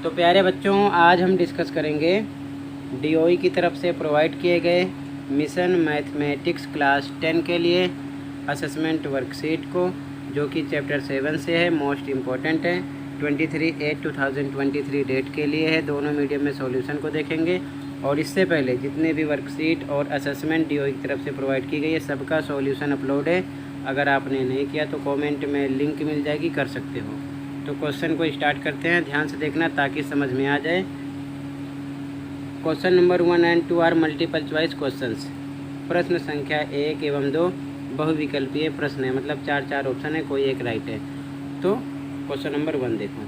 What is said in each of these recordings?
तो प्यारे बच्चों, आज हम डिस्कस करेंगे डीओई की तरफ से प्रोवाइड किए गए मिशन मैथमेटिक्स क्लास 10 के लिए असेसमेंट वर्कशीट को, जो कि चैप्टर 7 से है, मोस्ट इम्पॉर्टेंट है। 23/8/2023 डेट के लिए है। दोनों मीडियम में सॉल्यूशन को देखेंगे और इससे पहले जितने भी वर्कशीट और असेसमेंट डीओई की तरफ से प्रोवाइड की गई है सबका सॉल्यूशन अपलोड है। अगर आपने नहीं किया तो कमेंट में लिंक मिल जाएगी, कर सकते हो। तो क्वेश्चन को स्टार्ट करते हैं, ध्यान से देखना ताकि समझ में आ जाए। Question number 1 and 2 are multiple choice questions. प्रश्न संख्या 1 एवं 2 बहुविकल्पीय प्रश्न है, मतलब 4 ऑप्शन है, कोई एक राइट है। तो क्वेश्चन नंबर 1 देखो।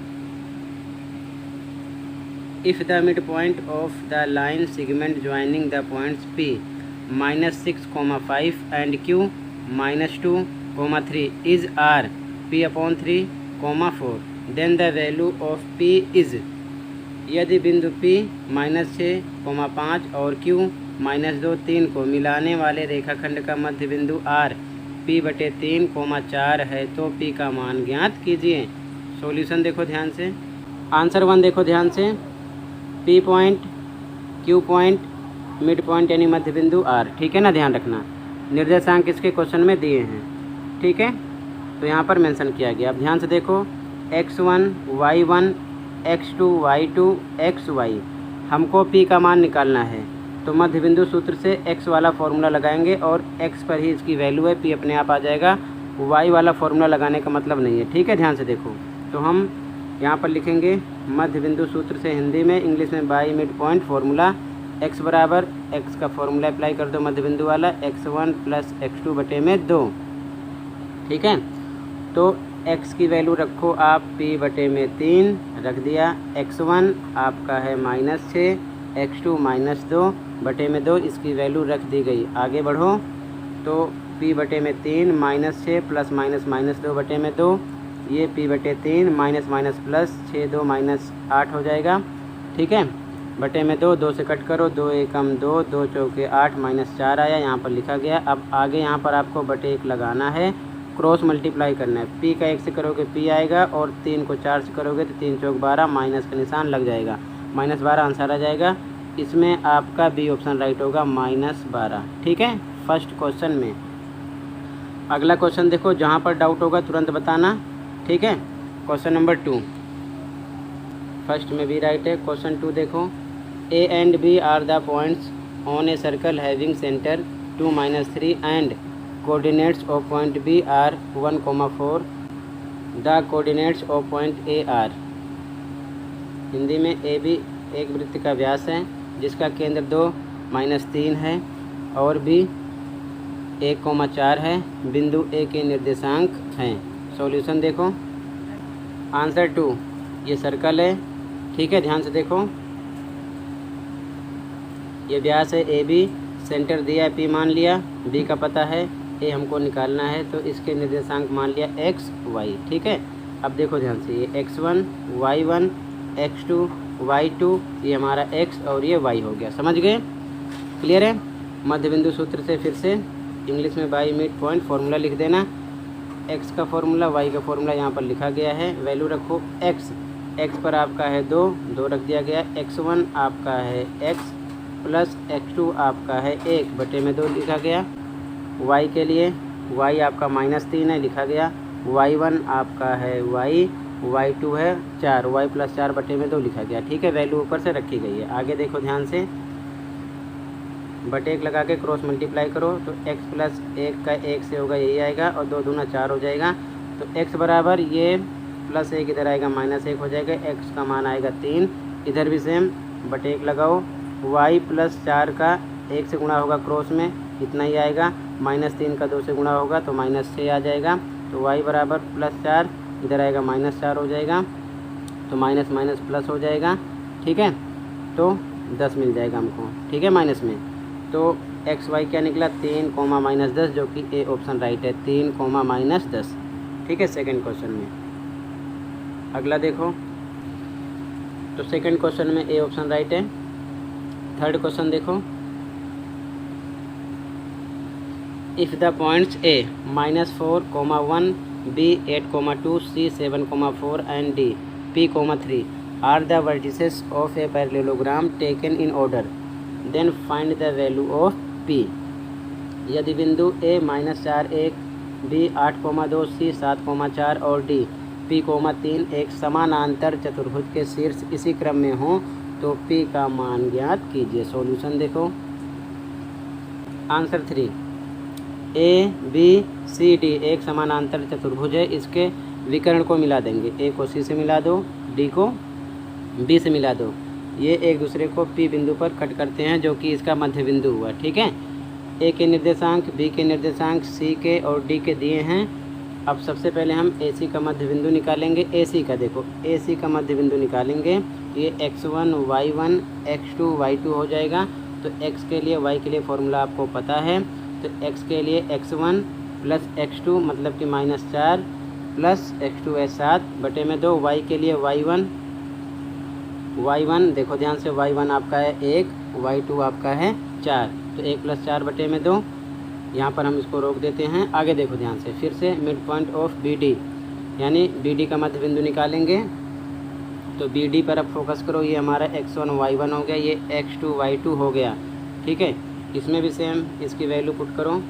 If the mid point of the line segment joining the points P -6, 5 and Q -2, 3 is R P/3, 4, then the value of P is. यदि बिंदु P -6, 5 और Q -2, 3 को मिलाने वाले रेखाखंड का मध्य बिंदु R P/3, 4 है तो P का मान ज्ञात कीजिए। सॉल्यूशन देखो ध्यान से, आंसर 1 देखो ध्यान से। P point, Q point, mid point यानी मध्य बिंदु R, ठीक है ना, ध्यान रखना। निर्देशांक इसके क्वेश्चन में दिए हैं, ठीक है, तो यहाँ पर मेंशन किया गया। अब ध्यान से देखो, x1, y1, x2, y2, xy, हमको P का मान निकालना है। तो मध्य बिंदु सूत्र से x वाला फॉर्मूला लगाएंगे और x पर ही इसकी वैल्यू है, P अपने आप आ जाएगा। y वाला फॉर्मूला लगाने का मतलब नहीं है, ठीक है, ध्यान से देखो। तो हम यहाँ पर लिखेंगे मध्य बिंदु सूत्र से हिंदी में, इंग्लिश में by mid point formula. x बराबर x का फॉर्मूला अप्लाई कर दो मध्य बिंदु वाला, x1 + x2/2, ठीक है। तो x की वैल्यू रखो आप P/3 रख दिया। x1 आपका है -6, x2 -2/2, इसकी वैल्यू रख दी गई। आगे बढ़ो तो P/3 -6 + -2/2, ये P/3 -+ 6 2 -8 हो जाएगा, ठीक है। बटे में 2, 2 से कट करो, 2 एकम 2, 2 चौके 8, -4 आया, यहाँ पर लिखा गया। अब आगे यहाँ पर आपको बटे 1 लगाना है, क्रॉस मल्टीप्लाई करना है। P का 1 से करोगे P आएगा और 3 को 4 से करोगे तो 3 चौक 12, माइनस का निशान लग जाएगा, -12 आंसर आ जाएगा। इसमें आपका बी ऑप्शन राइट होगा, -12, ठीक है, फर्स्ट क्वेश्चन में। अगला क्वेश्चन देखो, जहाँ पर डाउट होगा तुरंत बताना, ठीक है। क्वेश्चन नंबर 2, फर्स्ट में भी राइट है। क्वेश्चन 2 देखो, A and B are the points on a circle having center 2, -3 and coordinates of point B are 1, 4. The coordinates of point A are। Hindi में A B एक वृत्त का व्यास है जिसका केंद्र 2, -3 है और B 1, 4 है। बिंदु A के निर्देशांक हैं। सॉल्यूशन देखो, आंसर 2 ये सर्कल है, ठीक है, ध्यान से देखो। ये व्यास है AB, सेंटर दिया है P मान लिया, B का पता है, A हमको निकालना है तो इसके निर्देशांक मान लिया x y, ठीक है। अब देखो ध्यान से, ये x1, y1, x2, y2, ये हमारा x और ये y हो गया, समझ गए, क्लियर है। मध्य बिंदु सूत्र से फिर से इंग्लिश में बाई मिड पॉइंट फॉर्मूला लिख देना। x का फॉर्मूला, y का फॉर्मूला यहाँ पर लिखा गया है। वैल्यू रखो x पर आपका है 2 रख दिया गया। x1 आपका है x + x2 आपका है 1/2 लिखा गया। y के लिए y आपका -3 है, लिखा गया। y1 आपका है y, y2 है 4, y + 4/2 लिखा गया, ठीक है। वैल्यू ऊपर से रखी गई है। आगे देखो ध्यान से, बटे 1 लगा के क्रॉस मल्टीप्लाई करो तो x + 1 का 1 से होगा, यही आएगा, और 2 दूना 4 हो जाएगा। तो x बराबर ये +1 इधर आएगा, -1 हो जाएगा, x का मान आएगा 3। इधर भी सेम, बटे 1 लगाओ, y + 4 का 1 से गुणा होगा क्रॉस में, इतना ही आएगा। -3 का 2 से गुणा होगा तो -6 आ जाएगा। तो y बराबर +4, इधर आएगा -4 हो जाएगा, तो माइनस माइनस प्लस हो जाएगा, ठीक है। तो 10 मिल जाएगा हमको, ठीक है, माइनस में। तो एक्स वाई क्या निकला, 3, -10, जो कि ए ऑप्शन राइट है, 3, -10, ठीक है, सेकंड क्वेश्चन में। अगला देखो, तो सेकंड क्वेश्चन में ए ऑप्शन राइट है। थर्ड क्वेश्चन देखो, if the points A -4, 1, B 8, 2, C 7, 4 and D P, 3 are the vertices of a parallelogram taken in order, then find the value of P. यदि बिंदु ए -4 1, B 8,2, सी 7,4 और D P 3 एक समानांतर चतुर्भुज के शीर्ष इसी क्रम में हो तो पी का मान ज्ञात कीजिए। सॉल्यूशन देखो। Answer 3, A B C D एक समानांतर चतुर्भुज है, इसके विकर्ण को मिला देंगे। ए को सी से मिला दो, डी को बी से मिला दो। ये एक दूसरे को पी बिंदु पर कट करते हैं जो कि इसका मध्य बिंदु हुआ। ठीक है, ए के निर्देशांक, बी के निर्देशांक, सी के और डी के दिए हैं। अब सबसे पहले हम ए सी का मध्य बिंदु निकालेंगे। ए सी का देखो, ए सी का मध्य बिंदु निकालेंगे। ये x1 y1 x2 y2 हो जाएगा। तो x के लिए y के लिए फॉर्मूला आपको पता है। तो x के लिए x1 प्लस x2 मतलब कि -4 प्लस x2 है 7/2। y के लिए y1 देखो ध्यान से, y1 आपका है 1, y2 आपका है 4। तो 1 + 4/2। यहाँ पर हम इसको रोक देते हैं। आगे देखो ध्यान से, फिर से mid point of B D, यानी बी डी का मध्य बिंदु निकालेंगे। तो बी डी पर अब फोकस करो। ये हमारा x1 y1 हो गया, ये x2 y2 हो गया। ठीक है, इसमें भी सेम इसकी वैल्यू पुट करो।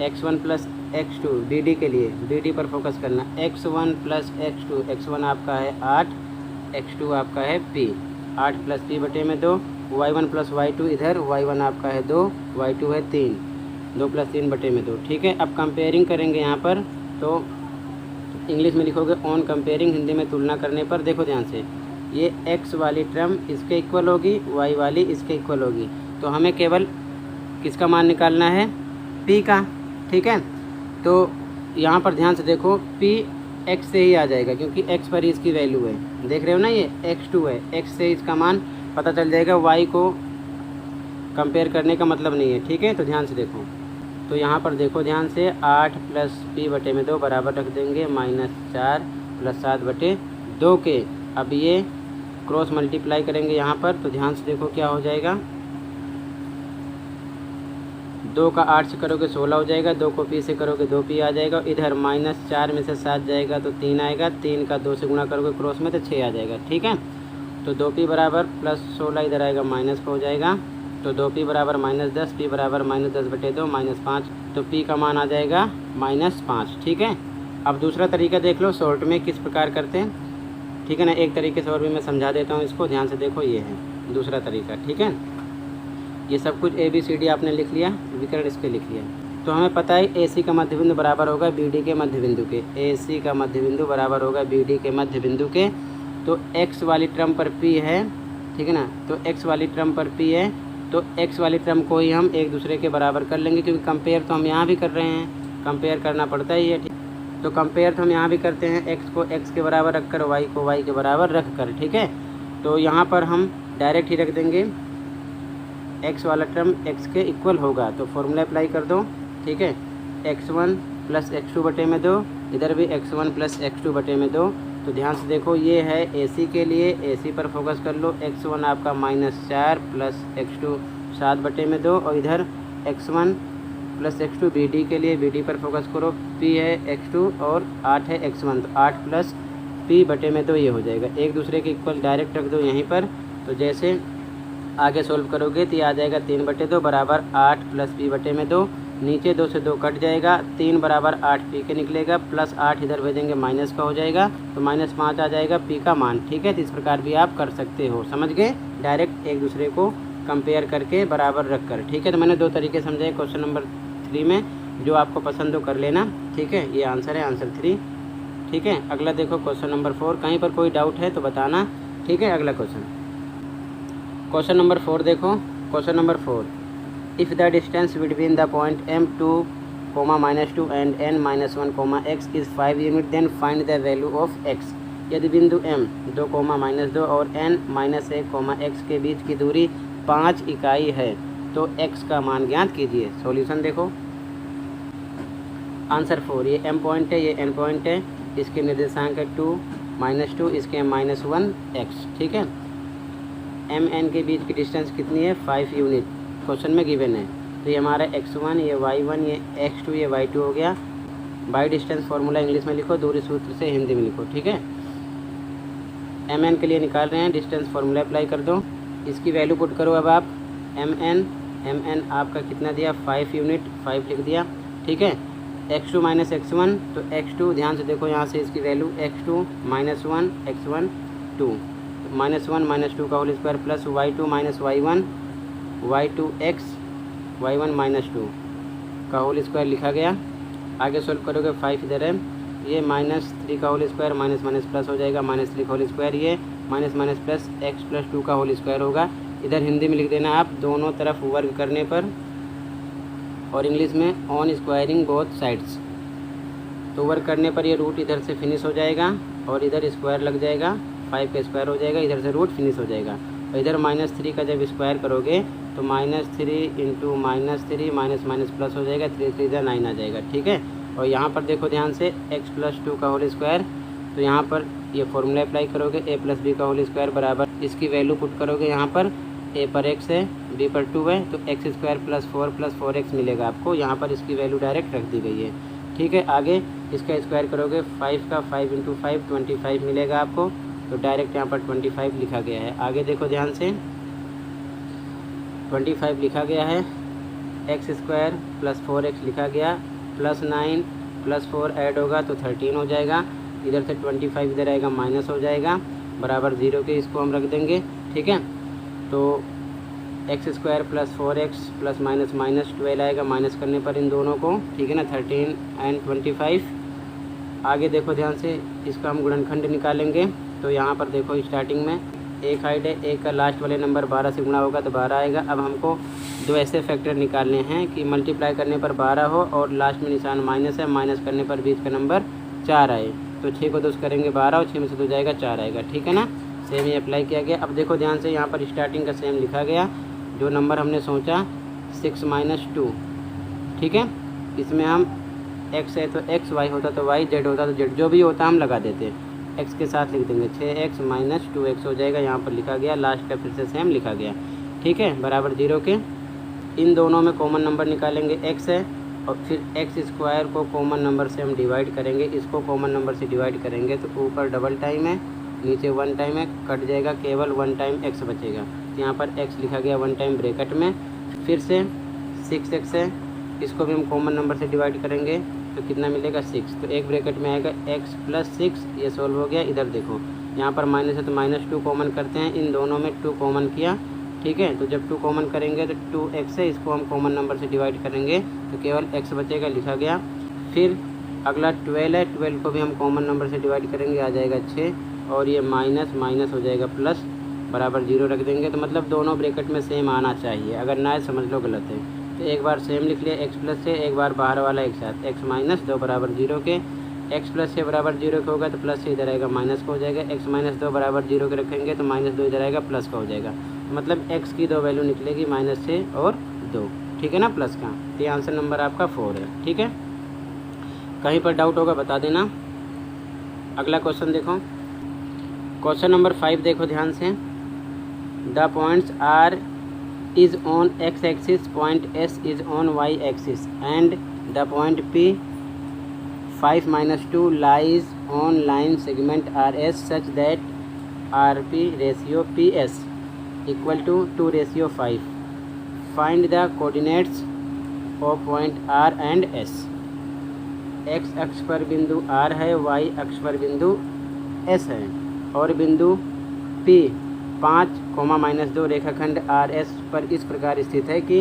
x1 + x2 बी डी के लिए, बी डी पर फोकस करना। x1 + x2, x1 आपका है 8, x2 आपका है p, 8 + p/2। y1 + y2 इधर, y1 आपका है 2, y2 है 3, 2 + 3/2। ठीक है, अब कंपेयरिंग करेंगे यहाँ पर। तो इंग्लिश में लिखोगे ऑन कंपेयरिंग, हिंदी में तुलना करने पर। देखो ध्यान से, ये x वाली टर्म इसके इक्वल होगी, y वाली इसके इक्वल होगी। तो हमें केवल किसका मान निकालना है? p का। ठीक है, तो यहाँ पर ध्यान से देखो, p x से ही आ जाएगा क्योंकि x पर ही इसकी वैल्यू है। देख रहे हो ना, ये x2 है, x से इसका मान पता चल जाएगा। y को कंपेयर करने का मतलब नहीं है। ठीक है, तो ध्यान से देखो। तो यहाँ पर देखो ध्यान से, 8 + p/2 बराबर रख देंगे -4 + 7/2 के। अब ये क्रॉस मल्टीप्लाई करेंगे यहाँ पर। तो ध्यान से देखो क्या हो जाएगा। 2 का 8 से करोगे 16 हो जाएगा, 2 को p से करोगे 2p आ जाएगा। इधर -4 में से 7 जाएगा तो 3 आएगा, 3 का 2 से गुणा करोगे क्रॉस में तो 6 आ जाएगा। ठीक है, तो 2p बराबर +16 इधर आएगा माइनस का हो जाएगा। तो 2p बराबर -10, p बराबर -10/2 -5। तो p का मान आ जाएगा -5। ठीक है, अब दूसरा तरीका देख लो शॉर्ट में किस प्रकार करते हैं। ठीक है ना, एक तरीके से और भी मैं समझा देता हूँ इसको। ध्यान से देखो, ये है दूसरा तरीका। ठीक है, ये सब कुछ ABCD आपने लिख लिया, विकर्ण इसके लिख लिया। तो हमें पता है AC का मध्य बिंदु बराबर होगा BD के मध्य बिंदु के। AC का मध्य बिंदु बराबर होगा BD के मध्य बिंदु के। तो x वाली टर्म पर p है। ठीक है ना, तो x वाली टर्म पर p है, तो x वाली टर्म को ही हम एक दूसरे के बराबर कर लेंगे क्योंकि कंपेयर तो हम यहाँ भी कर रहे हैं, कंपेयर करना पड़ता ही है। ठीक, तो कंपेयर तो हम यहाँ भी करते हैं, x को x के बराबर रख कर, y को y के बराबर रख कर। ठीक है, तो यहाँ पर हम डायरेक्ट ही रख देंगे, x वाला टर्म x के इक्वल होगा। तो फॉर्मूला अप्लाई कर दो। ठीक है, x1 + x2/2, इधर भी x1 + x2/2। तो ध्यान से देखो, ये है AC के लिए, AC पर फोकस कर लो। x1 आपका -4 + x2 7/2, और इधर x1 + x2 BD के लिए, BD पर फोकस करो। p है x2 और 8 है x1, तो 8 + p/2 ये हो जाएगा। एक दूसरे के इक्वल डायरेक्ट रख दो यहीं पर। तो जैसे आगे सोल्व करोगे तो ये आ जाएगा 3/2 बराबर 8 + p/2। नीचे 2 से 2 कट जाएगा, 3 बराबर 8p के निकलेगा, +8 इधर भेजेंगे माइनस का हो जाएगा, तो -5 आ जाएगा p का मान। ठीक है, तो इस प्रकार भी आप कर सकते हो। समझ गए, डायरेक्ट एक दूसरे को कंपेयर करके बराबर रख कर। ठीक है, तो मैंने 2 तरीके समझाए क्वेश्चन नंबर 3 में, जो आपको पसंद हो कर लेना। ठीक है, ये आंसर है, आंसर 3। ठीक है, अगला देखो क्वेश्चन नंबर 4। कहीं पर कोई डाउट है तो बताना। ठीक है, अगला क्वेश्चन नंबर 4 देखो। Question number 4, if the distance between the point m2, -2 and n-1, x is 5 unit, then find the value of x। यदि बिंदु m 2, -2 और n-1, x के बीच की दूरी 5 इकाई है तो x का मान ज्ञात कीजिए। सॉल्यूशन देखो। आंसर 4, ये m पॉइंट है, ये n पॉइंट है, इसके निर्देशांक है 2, -2, इसके -1x। ठीक है, m n के बीच की डिस्टेंस कितनी है? 5 यूनिट क्वेश्चन में गिवन है। तो ये हमारा x1, ये y1, ये x2, ये y2 हो गया। बाई डिस्टेंस फार्मूला इंग्लिश में लिखो, दूरी सूत्र से हिंदी में लिखो। ठीक है, एम एन के लिए निकाल रहे हैं, डिस्टेंस फार्मूला अप्लाई कर दो, इसकी वैल्यू पुट करो अब आप। एम एन आपका कितना दिया 5 यूनिट, 5 लिख दिया, ठीक है। x2 माइनस x1, तो x2 ध्यान से देखो यहाँ से इसकी वैल्यू x2 माइनस 1 x1 2, -1 -2 का whole square plus y2 minus y1 y2 x y1 minus 2 का होल स्क्वायर लिखा गया। आगे सोल्व करोगे 5 इधर है, ये -3 का whole square minus minus plus हो जाएगा, -3 का होल स्क्वायर, ये minus minus plus x plus 2 का होल स्क्वायर होगा। इधर हिंदी में लिख देना आप दोनों तरफ वर्ग करने पर, और इंग्लिश में ऑन स्क्वायरिंग बोथ साइड्स। तो वर्ग करने पर ये रूट इधर से फिनिश हो जाएगा और इधर स्क्वायर लग जाएगा, 5 का स्क्वायर हो जाएगा, इधर से रूट फिनिश हो जाएगा। और इधर -3 का जब स्क्वायर करोगे तो -3 इंटू -3 माइनस माइनस प्लस हो जाएगा, 3 3 9 आ जाएगा, ठीक है। और यहाँ पर देखो ध्यान से x प्लस 2 का होल स्क्वायर, तो यहाँ पर ये फॉर्मूला अप्लाई करोगे, a प्लस बी का होल स्क्वायर बराबर इसकी वैल्यू पुट करोगे, यहाँ पर a पर x है, b पर 2 है, तो x स्क्वायर प्लस 4x मिलेगा आपको। यहाँ पर इसकी वैल्यू डायरेक्ट रख दी गई है, ठीक है। आगे इसका स्क्वायर करोगे 5 का 5 इंटू 5 25 मिलेगा आपको, तो डायरेक्ट यहाँ पर 25 लिखा गया है। आगे देखो ध्यान से 25 लिखा गया है, एक्स स्क्वायर प्लस 4x लिखा गया, प्लस 9 प्लस 4 ऐड होगा तो 13 हो जाएगा, इधर से 25 इधर आएगा माइनस हो जाएगा, बराबर 0 के इसको हम रख देंगे, ठीक है। तो x square plus 4x plus minus minus 12 आएगा, माइनस करने पर इन दोनों को, ठीक है ना, 13 एंड 25। आगे देखो ध्यान से इसका हम गुणनखंड निकालेंगे, तो यहाँ पर देखो स्टार्टिंग में एक हाइड है, एक का लास्ट वाले नंबर 12 से गुणा होगा तो 12 आएगा। अब हमको दो ऐसे फैक्टर निकालने हैं कि मल्टीप्लाई करने पर 12 हो और लास्ट में निशान माइनस है, माइनस करने पर बीच का नंबर 4 आए। तो 6 को 2 करेंगे 12 और 6 में से 2 जाएगा 4 आएगा, ठीक है ना। सेम ही अप्लाई किया गया। अब देखो ध्यान से यहाँ पर स्टार्टिंग का सेम लिखा गया, जो नंबर हमने सोचा 6 माइनस 2, ठीक है। इसमें हम x है तो x, y होता तो y, z होता तो z, जो भी होता हम लगा देते, x के साथ लिख देंगे, 6x माइनस 2x हो जाएगा। यहाँ पर लिखा गया, लास्ट का फिर से सेम लिखा गया, ठीक है, बराबर 0 के। इन दोनों में कॉमन नंबर निकालेंगे, x है, और फिर x स्क्वायर को कॉमन नंबर से हम डिवाइड करेंगे, इसको कॉमन नंबर से डिवाइड करेंगे तो ऊपर डबल टाइम है, नीचे 1 टाइम है, कट जाएगा, केवल 1 टाइम x बचेगा। यहाँ पर x लिखा गया 1 टाइम ब्रैकेट में, फिर से 6x है, इसको भी हम कॉमन नंबर से डिवाइड करेंगे तो कितना मिलेगा 6, तो एक ब्रैकेट में आएगा x प्लस 6, ये सोल्व हो गया। इधर देखो यहाँ पर माइनस है तो -2 कॉमन करते हैं, इन दोनों में 2 कॉमन किया, ठीक है। तो जब 2 कॉमन करेंगे तो 2x है, इसको हम कॉमन नंबर से डिवाइड करेंगे तो केवल x बचेगा, लिखा गया। फिर अगला 12 है, 12 को भी हम कॉमन नंबर से डिवाइड करेंगे, आ जाएगा 6, और ये माइनस माइनस हो जाएगा प्लस, बराबर 0 रख देंगे। तो मतलब दोनों ब्रैकेट में सेम आना चाहिए, अगर ना समझ लो गलत है। तो एक बार सेम लिख लिया x प्लस से, एक बार बाहर वाला एक साथ, x माइनस 2 बराबर 0 के, x प्लस 6 बराबर 0 के होगा तो प्लस से इधर आएगा माइनस का हो जाएगा, x माइनस 2 बराबर 0 के रखेंगे तो -2 इधर आएगा प्लस का हो जाएगा। मतलब x की 2 वैल्यू निकलेगी, -6 और 2, ठीक है ना, प्लस का। तो ये आंसर नंबर आपका 4 है, ठीक है। कहीं पर डाउट होगा बता देना। अगला क्वेश्चन देखो, क्वेश्चन नंबर 5 देखो ध्यान से। The points are is on x axis, point S is on y axis, and the point P 5 minus 2 lies on line segment RS such that RP ratio PS equal to 2:5. Find the coordinates of point R and S. x अक्ष पर बिंदु R है, y अक्ष पर बिंदु S है, और बिंदु P 5,-2 रेखाखंड RS पर इस प्रकार स्थित है कि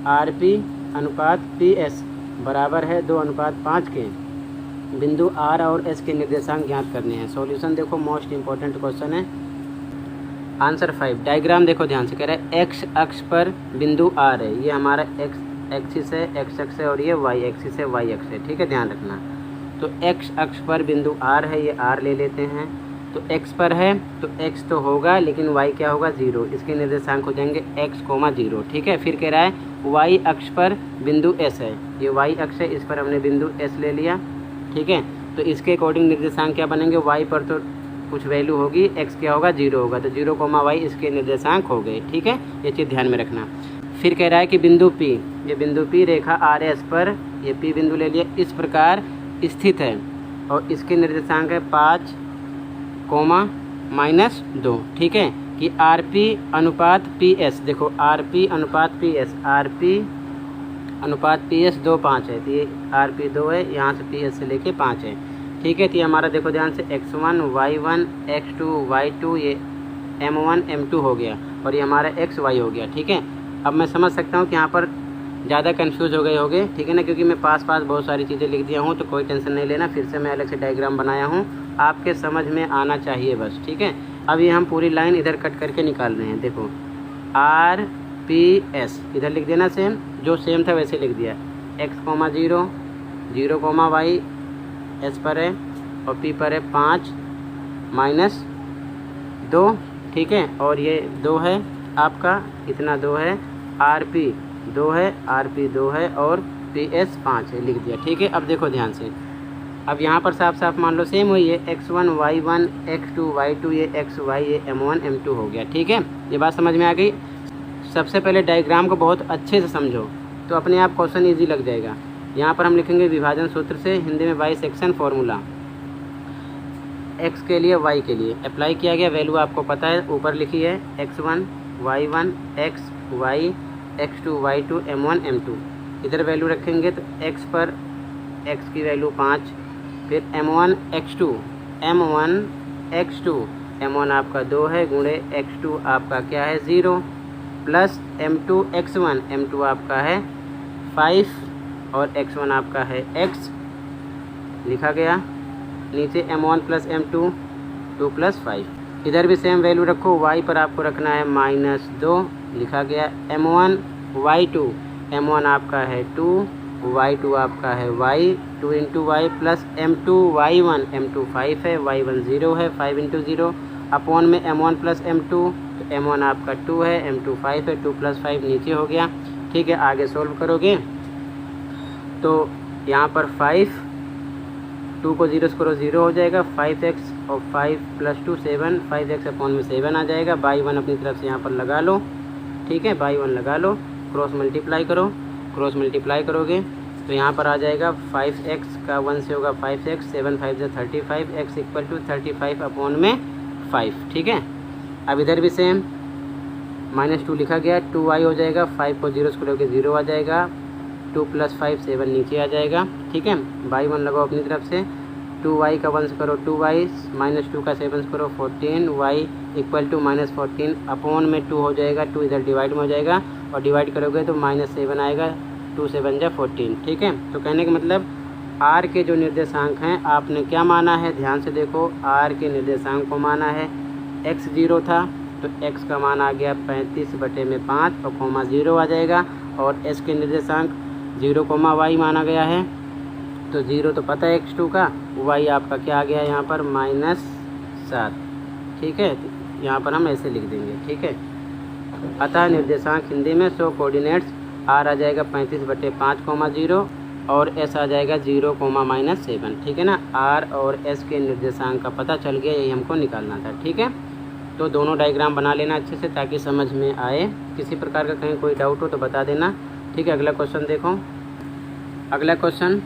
RP अनुपात PS बराबर है 2:5 के। बिंदु R और S के निर्देशांक ज्ञात करने हैं। सॉल्यूशन देखो, मोस्ट इंपॉर्टेंट क्वेश्चन है। आंसर 5, डायग्राम देखो ध्यान से, कह रहा है x अक्ष पर बिंदु R है, ये हमारा x एक्सिस है, x अक्ष है, और ये y एक्सिस है, y अक्ष है, ठीक है, ध्यान रखना। तो x अक्ष पर बिंदु R है, ये R ले लेते हैं। तो x पर है तो x तो होगा, लेकिन y क्या होगा 0, इसके निर्देशांक हो जाएंगे x, 0, ठीक है। फिर कह रहा है y अक्ष पर बिंदु S है, ये y अक्ष है, इस पर हमने बिंदु S ले लिया, ठीक है। तो इसके अकॉर्डिंग निर्देशांक क्या बनेंगे, y पर तो कुछ वैल्यू होगी, x क्या होगा 0 होगा, तो 0, y इसके निर्देशांक हो गए, ठीक है, ये चीज़ ध्यान में रखना। फिर कह रहा है कि बिंदु P, ये बिंदु P रेखा RS पर, ये P बिंदु ले लिया, इस प्रकार स्थित है, और इसके निर्देशांक है 5, -2, ठीक है, कि RP अनुपात PS, देखो RP अनुपात PS, RP अनुपात PS 2 5 है, तो ये RP 2 है, यहाँ से PS से लेके 5 है, ठीक है। तो ये हमारा देखो ध्यान से X1 Y1 X2 Y2 ये M1 M2 हो गया और ये हमारा XY हो गया, ठीक है। अब मैं समझ सकता हूँ कि यहाँ पर ज़्यादा कंफ्यूज हो गए होंगे, ठीक है ना, क्योंकि मैं पास बहुत सारी चीज़ें लिख दिया हूँ, तो कोई टेंशन नहीं लेना, फिर से मैं अलग से डायग्राम बनाया हूँ, आपके समझ में आना चाहिए बस, ठीक है। अब ये हम पूरी लाइन इधर कट करके निकाल रहे हैं, देखो RPS इधर लिख देना सेम, जो सेम था वैसे लिख दिया, X, 0 0, Y S पर है और P पर है 5 -2, ठीक है, और ये 2 है आपका, इतना 2 है, RP 2 है, RP 2 है और PS 5 है, लिख दिया, ठीक है। अब देखो ध्यान से, अब यहाँ पर साफ साफ मान लो सेम हुई है, X1 Y1 X2 Y2 ये XY ये M1 M2 हो गया, ठीक है। ये बात समझ में आ गई। सबसे पहले डायग्राम को बहुत अच्छे से समझो तो अपने आप क्वेश्चन ईजी लग जाएगा। यहाँ पर हम लिखेंगे विभाजन सूत्र से, हिंदी में बाइसेक्शन फॉर्मूला, X के लिए Y के लिए अप्लाई किया गया, वैल्यू आपको पता है, ऊपर लिखी है X1 Y1 XY X2 Y2 M1 M2, इधर वैल्यू रखेंगे तो X पर X की वैल्यू 5, फिर M1 X2 M1 आपका 2 है, गुणे X2 आपका क्या है 0, प्लस M2 X1 M2 आपका है 5 और X1 आपका है X, लिखा गया। नीचे M1 प्लस M2 2 + 5, इधर भी सेम वैल्यू रखो, Y पर आपको रखना है -2, लिखा गया। M1 Y2 M1 आपका है 2, Y2 आपका है Y, 2 × Y plus M2 Y1 M2 5 है, Y1 0 है, 5 × 0 अपॉन में M1 प्लस M2, तो M1 आपका 2 है, M2 5 है, 2 + 5 नीचे हो गया, ठीक है। आगे सोल्व करोगे तो यहाँ पर 5, 2 को 0 से करो 0 हो जाएगा, 5x और 5 + 2 7, 5x अपॉन में 7 आ जाएगा, बाई 1 अपनी तरफ से यहाँ पर लगा लो, ठीक है, बाई 1 लगा लो, क्रॉस मल्टीप्लाई करो, क्रॉस मल्टीप्लाई करोगे तो यहाँ पर आ जाएगा 5x का 1 से होगा 5x, 7 5 से 35, x = 35 अपॉन में 5, ठीक है। अब इधर भी सेम -2 लिखा गया, 2y हो जाएगा, 5 को 0 से करोगे 0 आ जाएगा, 2 + 5 7 नीचे आ जाएगा, ठीक है। बाई 1 लगाओ अपनी तरफ से, 2y का 1 से करो 2y, -2 का 7 से करो 14, y = -14 अपॉन में 2 हो जाएगा, 2 इधर डिवाइड में हो जाएगा और डिवाइड करोगे तो -7 आएगा, 2 × 7 = 14, ठीक है। तो कहने का मतलब r के जो निर्देशांक हैं आपने क्या माना है, ध्यान से देखो, r के निर्देशांक को माना है, x 0 था तो x का मान आ गया 35/5 और कोमा 0 आ जाएगा, और s के निर्देशांक 0, y माना गया है, तो 0 तो पता है x2 का, y आपका क्या आ गया यहाँ पर -7, ठीक है। तो यहाँ पर हम ऐसे लिख देंगे, ठीक है। अतः निर्देशांक हिंदी में सो कोऑर्डिनेट्स r आ जाएगा 35/5, 0 और s आ जाएगा 0, -7, ठीक है ना। r और s के निर्देशांक का पता चल गया, यही हमको निकालना था, ठीक है। तो दोनों डायग्राम बना लेना अच्छे से ताकि समझ में आए, किसी प्रकार का कहीं कोई डाउट हो तो बता देना, ठीक है। अगला क्वेश्चन देखो, अगला question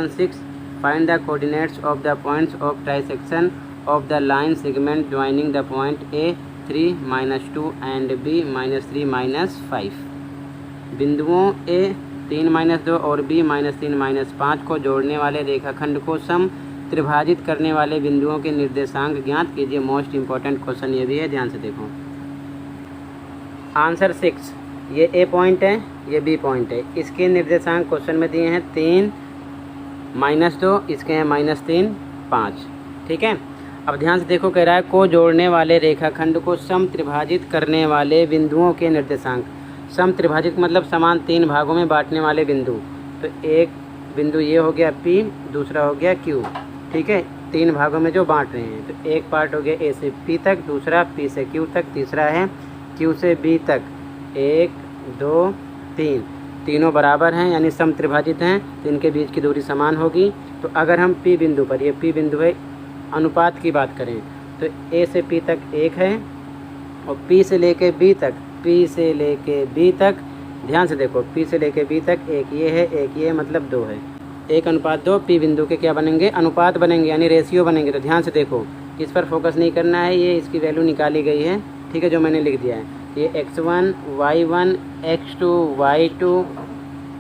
6, find the coordinates of the points of trisection of the line segment joining the point A 3 -2 and B -3 -5। बिंदुओं A 3 - 2 और B -3 -5 को जोड़ने वाले रेखाखंड को सम त्रिभाजित करने वाले बिंदुओं के निर्देशांक ज्ञात कीजिए। मोस्ट इंपॉर्टेंट क्वेश्चन ये भी है, ध्यान से देखो। आंसर 6, ये A पॉइंट है, ये B पॉइंट है, इसके निर्देशांक क्वेश्चन में दिए हैं 3 -2, इसके हैं -3 5, ठीक है। अब ध्यान से देखो, कह रहा है को जोड़ने वाले रेखाखंड को सम त्रिभाजित करने वाले बिंदुओं के निर्देशांक। सम त्रिभाजित मतलब समान 3 भागों में बांटने वाले बिंदु, तो एक बिंदु ये हो गया P, दूसरा हो गया Q, ठीक है। 3 भागों में जो बांट रहे हैं, तो एक पार्ट हो गया A से P तक, दूसरा P से Q तक, तीसरा है Q से B तक, 1 2 3, तीनों बराबर हैं यानी सम त्रिभाजित हैं, तो इनके बीच की दूरी समान होगी। तो अगर हम P बिंदु पर, ये P बिंदु है, अनुपात की बात करें तो A से P तक 1 है और P से लेके B तक, P से लेके B तक, ध्यान से देखो, P से लेके B तक एक ये है, एक ये, मतलब 2 है, 1:2 P बिंदु के क्या बनेंगे, अनुपात बनेंगे यानी रेशियो बनेंगे। तो ध्यान से देखो, किस पर फोकस नहीं करना है, ये इसकी वैल्यू निकाली गई है, ठीक है, जो मैंने लिख दिया है। ये x1 y1 x2 y2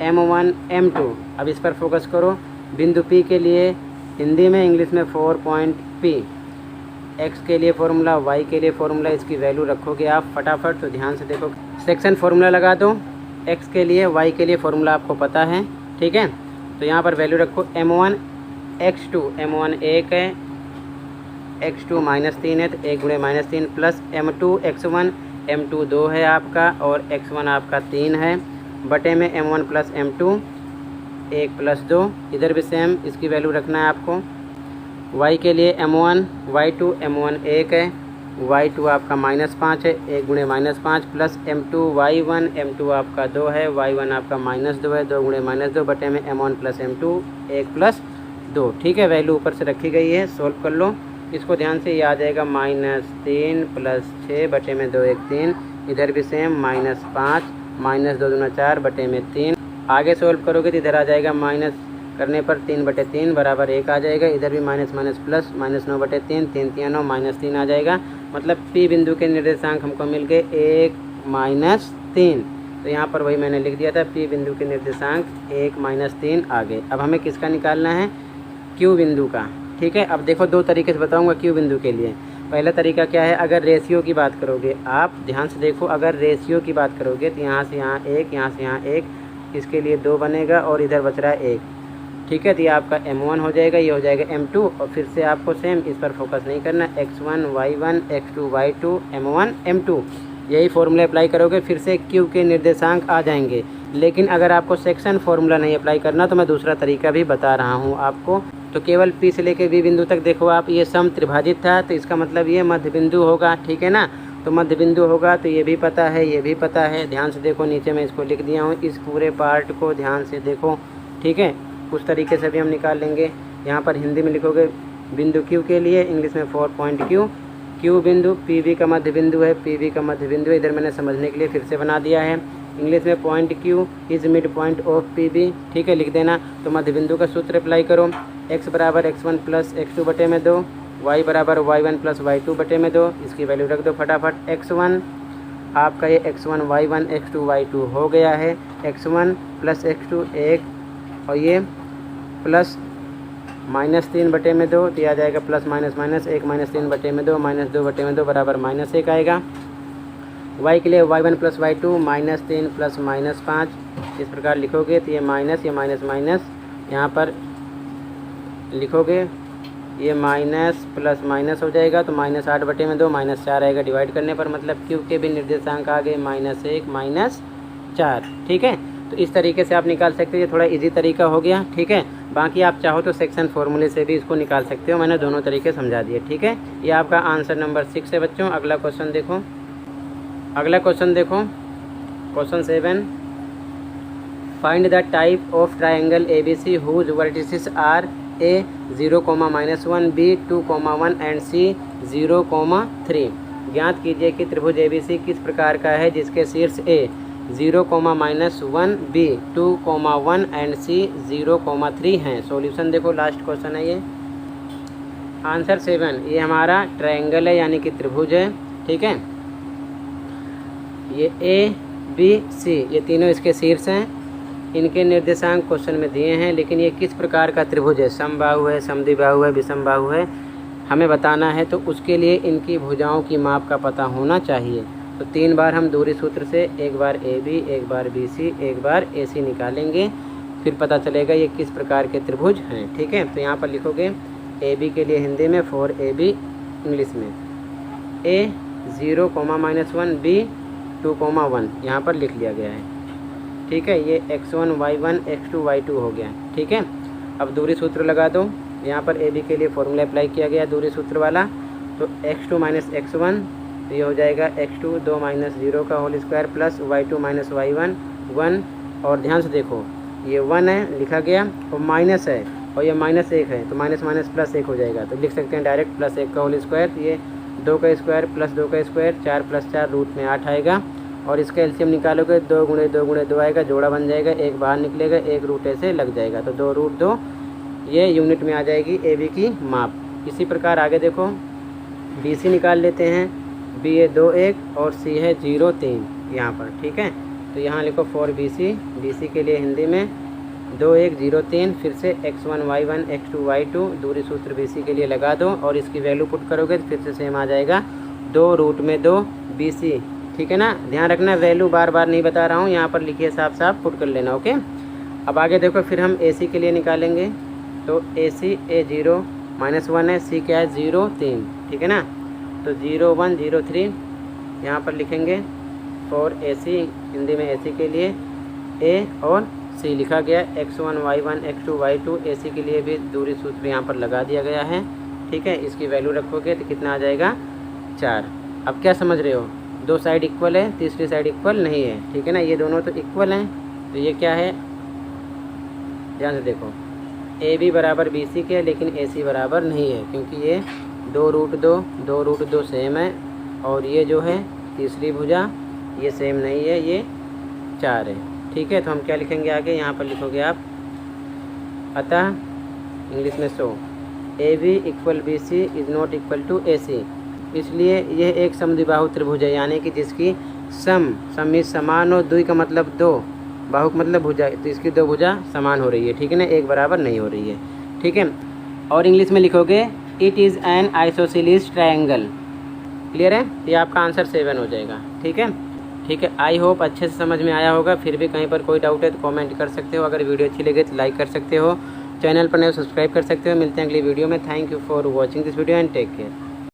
m1 m2। अब इस पर फोकस करो। बिंदु P के लिए हिंदी में, इंग्लिश में 4 पॉइंट P। x के लिए फॉर्मूला, y के लिए फॉर्मूला, इसकी वैल्यू रखोगे आप फटाफट। तो ध्यान से देखो, सेक्शन फॉर्मूला लगा दो। x के लिए, y के लिए फॉर्मूला आपको पता है, ठीक है। तो यहाँ पर वैल्यू रखो m1 x2, m1 1 है, x2 -3 है, तो 1 गुणे -3 प्लस m2 x1, m2 2 है आपका और x1 आपका 3 है, बटे में m1 प्लस m2 1 प्लस 2। इधर भी सेम इसकी वैल्यू रखना है आपको। y के लिए m1 y2, m1 1 है, y2 आपका -5 है, 1 गुणे -5 प्लस m2 y1, m2 आपका 2 है, y1 आपका -2 है, 2 गुणे -2 बटे में m1 प्लस m2 1 प्लस 2, ठीक है। वैल्यू ऊपर से रखी गई है, सोल्व कर लो इसको ध्यान से। ये आ जाएगा -3 प्लस 6 बटे में 2 1 3। इधर भी सेम -5 -2 दूना 4 बटे में 3। आगे सोल्व करोगे तो इधर आ जाएगा माइनस करने पर 3/3 बराबर 1 आ जाएगा। इधर भी माइनस माइनस प्लस -9/3, 3 3 9 -3 आ जाएगा। मतलब P बिंदु के निर्देशांक हमको मिल गए 1 -3। तो यहाँ पर वही मैंने लिख दिया था, P बिंदु के निर्देशांक 1 -3 आ गए। अब हमें किसका निकालना है, Q बिंदु का, ठीक है। अब देखो दो तरीके से बताऊँगा Q बिंदु के लिए। पहला तरीका क्या है, अगर रेशियो की बात करोगे, आप ध्यान से देखो, अगर रेशियो की बात करोगे तो यहाँ से यहाँ 1, यहाँ से यहाँ 1, इसके लिए 2 बनेगा और इधर बच रहा है 1, ठीक है। तो ये आपका m1 हो जाएगा, ये हो जाएगा m2। और फिर से आपको सेम इस पर फोकस नहीं करना, x1 y1 x2 y2 m1 m2, यही फॉर्मूला अप्लाई करोगे, फिर से Q के निर्देशांक आ जाएंगे। लेकिन अगर आपको सेक्शन फॉर्मूला नहीं अप्लाई करना तो मैं दूसरा तरीका भी बता रहा हूँ आपको। तो केवल P से लेकर V बिंदु तक देखो आप, ये सम त्रिभाजित था, तो इसका मतलब ये मध्य बिंदु होगा, ठीक है ना। तो मध्य बिंदु होगा तो ये भी पता है, ये भी पता है। ध्यान से देखो, नीचे मैं इसको लिख दिया हूँ, इस पूरे पार्ट को ध्यान से देखो, ठीक है। उस तरीके से भी हम निकाल लेंगे। यहाँ पर हिंदी में लिखोगे बिंदु Q के लिए, इंग्लिश में 4 पॉइंट Q। Q बिंदु PV का मध्य बिंदु है, PV का मध्य बिंदु है। इधर मैंने समझने के लिए फिर से बना दिया है। इंग्लिश में point Q is mid point of PV, ठीक है, लिख देना। तो मध्य बिंदु का सूत्र अप्लाई करो, x बराबर x1 प्लस x2 बटे में 2, y बराबर y1 प्लस y2 बटे में 2। इसकी वैल्यू रख दो फटाफट। x1 आपका ये x1 y1 x2 y2 हो गया है, x1 प्लस x2 1, और ये प्लस -3 बटे में 2, दिया जाएगा प्लस माइनस माइनस 1 -3 बटे में 2 -2 बटे में 2 बराबर -1 आएगा। y के लिए y1 प्लस y2 -3 प्लस -5, इस प्रकार लिखोगे तो ये माइनस, ये माइनस माइनस यहाँ पर लिखोगे, ये माइनस प्लस माइनस हो जाएगा, तो -8 बटे में 2 -4 आएगा डिवाइड करने पर। मतलब Q के भी निर्देशांक आ गए -1 -4, ठीक है। तो इस तरीके से आप निकाल सकते हो, ये थोड़ा इजी तरीका हो गया, ठीक है। बाकी आप चाहो तो सेक्शन फॉर्मूले से भी इसको निकाल सकते हो, मैंने दोनों तरीके समझा दिए, ठीक है। ये आपका आंसर नंबर 6 है बच्चों। अगला क्वेश्चन देखो, अगला क्वेश्चन देखो, question 7। Find the type of triangle ABC whose vertices are A 0,-1, B 2,1 and C 0,3। ज्ञात कीजिए कि त्रिभुज ABC किस प्रकार का है जिसके शीर्ष A 0,-1, B 2,1 एंड C 0,3 हैं। सॉल्यूशन देखो, लास्ट क्वेश्चन है ये। आंसर 7, ये हमारा ट्रायंगल है यानी कि त्रिभुज है, ठीक है। ये A B C ये तीनों इसके शीर्ष हैं। इनके निर्देशांक क्वेश्चन में दिए हैं, लेकिन ये किस प्रकार का त्रिभुज है, समबाहु है, समद्विबाहु है, विषमबाहु है, हमें बताना है। तो उसके लिए इनकी भुजाओं की माप का पता होना चाहिए। तो 3 बार हम दूरी सूत्र से, एक बार AB, एक बार BC, एक बार AC निकालेंगे, फिर पता चलेगा ये किस प्रकार के त्रिभुज हैं, ठीक है। तो यहाँ पर लिखोगे AB के लिए हिंदी में 4AB, इंग्लिश में A 0,-1, B 2,1 यहाँ पर लिख लिया गया है, ठीक है। ये x1 y1 x2 y2 हो गया, ठीक है। अब दूरी सूत्र लगा दो। यहाँ पर AB के लिए फॉर्मूला अप्लाई किया गया दूरी सूत्र वाला। तो x2 माइनस x1, तो ये हो जाएगा x2 2 - 0 का whole square plus y2 minus y1 1। और ध्यान से देखो, ये 1 है लिखा गया और माइनस है, और ये -1 है, तो माइनस माइनस प्लस 1 हो जाएगा। तो लिख सकते हैं डायरेक्ट +1 का होल स्क्वायर। ये 2 का स्क्वायर प्लस 2 का स्क्वायर, 4 + 4 रूट में 8 आएगा। और इसका एलसीएम निकालोगे 2 × 2 × 2 आएगा, जोड़ा बन जाएगा, 1 बाहर निकलेगा, 1 रूट ऐसे लग जाएगा, तो 2 √2 ये यूनिट में आ जाएगी AB की माप। इसी प्रकार आगे देखो, BC निकाल लेते हैं। B है 2 1 और C है 0 3 यहाँ पर, ठीक है। तो यहाँ लिखो 4BC, BC के लिए हिंदी में 2 1 0 3, फिर से x1 y1 x2 y2, दूरी सूत्र BC के लिए लगा दो और इसकी वैल्यू पुट करोगे तो फिर से सेम आ जाएगा 2√2 BC, ठीक है ना। ध्यान रखना वैल्यू बार बार नहीं बता रहा हूँ, यहाँ पर लिखिए साफ साफ पुट कर लेना, ओके। अब आगे देखो, फिर हम AC के लिए निकालेंगे। तो AC A0 -1 है, C क्या है 0 3, ठीक है ना। तो 0 1 0 3 यहाँ पर लिखेंगे। 4AC हिंदी में AC के लिए A और C लिखा गया। x1 y1 x2 y2, AC के लिए भी दूरी सूत्र यहाँ पर लगा दिया गया है, ठीक है। इसकी वैल्यू रखोगे तो कितना आ जाएगा 4। अब क्या समझ रहे हो, 2 साइड इक्वल है, तीसरी साइड इक्वल नहीं है, ठीक है ना। ये दोनों तो इक्वल हैं, तो ये क्या है ध्यान से देखो, AB बराबर BC के, लेकिन AC बराबर नहीं है, क्योंकि ये 2√2 सेम है, और ये जो है तीसरी भुजा ये सेम नहीं है, ये 4 है, ठीक है। तो हम क्या लिखेंगे आगे, यहाँ पर लिखोगे आप, अतः इंग्लिश में so AB = BC is not equal to AC। इसलिए यह एक समद्विबाहु त्रिभुज है, यानी कि जिसकी सम समान हो, द्वि का मतलब 2, बाहु का मतलब भुजा, तो इसकी 2 भुजा समान हो रही है, ठीक है ना, एक बराबर नहीं हो रही है, ठीक है। और इंग्लिश में लिखोगे it is an isosceles triangle. Clear है, ये आपका आंसर 7 हो जाएगा, ठीक है। ठीक है, आई होप अच्छे से समझ में आया होगा। फिर भी कहीं पर कोई डाउट है तो कमेंट कर सकते हो। अगर वीडियो अच्छी लगे तो लाइक कर सकते हो, चैनल पर नए सब्सक्राइब कर सकते हो। मिलते हैं अगली वीडियो में। Thank you for watching this video and take care.